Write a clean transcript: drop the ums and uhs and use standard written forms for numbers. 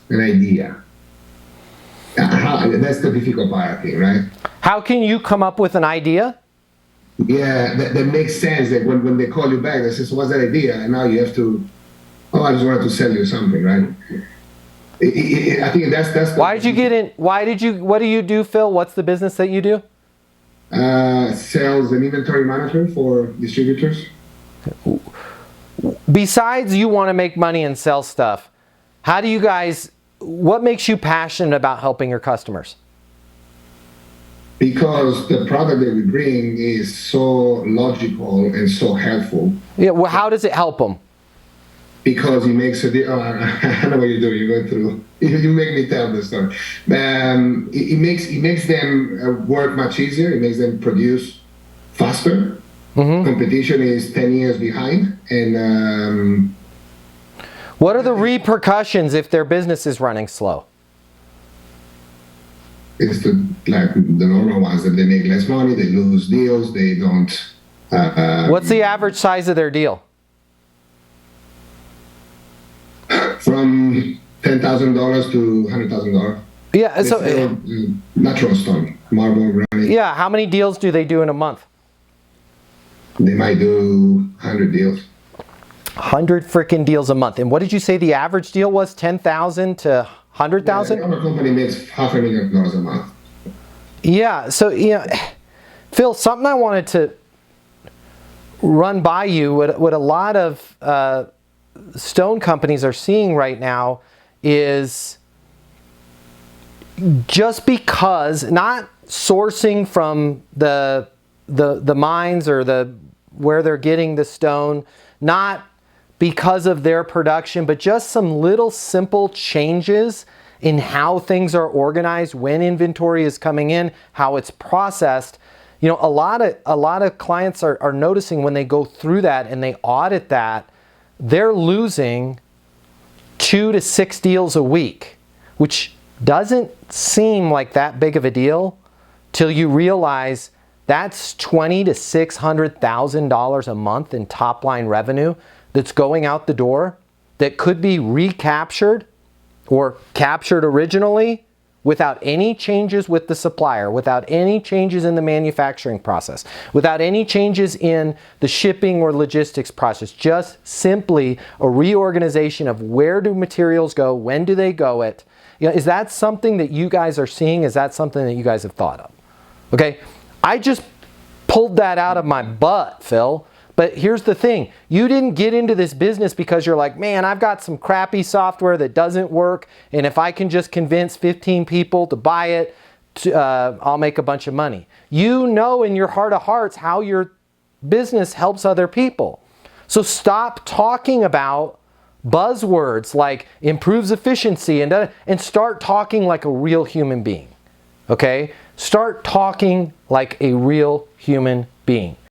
an idea. That's the difficult part, I think, right? How can you come up with an idea? Yeah, that makes sense. That when they call you back, they say, "So what's that idea?" And now you have to, "Oh, I just wanted to sell you something," right? I think that's. Why did you get in? What do you do, Phil? What's the business that you do? Sales and inventory management for distributors. Besides, you want to make money and sell stuff. How do you guys? What makes you passionate about helping your customers? Because the product that we bring is so logical and so helpful. Yeah. Well, how does it help them? Because it makes a deal. I know what you're doing. You're going through. You make me tell the story. It makes them work much easier. It makes them produce faster. Mm-hmm. Competition is 10 years behind. And what are the repercussions if their business is running slow? It's like the normal ones, that they make less money, they lose deals, they don't. What's the average size of their deal? From $10,000 to $100,000. Yeah, so natural stone, marble, granite. Yeah, how many deals do they do in a month? They might do 100 deals. 100 freaking deals a month. And what did you say the average deal was? 10,000 to 100,000? Yeah, our company makes $500,000 a month. Yeah, so Phil, something I wanted to run by you. What a lot of stone companies are seeing right now is just because not sourcing from the mines or where they're getting the stone, not because of their production, but just some little simple changes in how things are organized, when inventory is coming in, how it's processed. A lot of clients are noticing when they go through that and they audit that, they're losing 2 to 6 deals a week, which doesn't seem like that big of a deal till you realize that's $20,000 to $600,000 a month in top line revenue that's going out the door that could be recaptured or captured originally without any changes with the supplier, without any changes in the manufacturing process, without any changes in the shipping or logistics process, just simply a reorganization of where do materials go, when do they go it. Is that something that you guys are seeing? Is that something that you guys have thought of? Okay, I just pulled that out of my butt, Phil. But here's the thing. You didn't get into this business because you're like, man, I've got some crappy software that doesn't work, and if I can just convince 15 people to buy it, I'll make a bunch of money. You know in your heart of hearts how your business helps other people. So stop talking about buzzwords like improves efficiency and start talking like a real human being. Okay? Start talking like a real human being.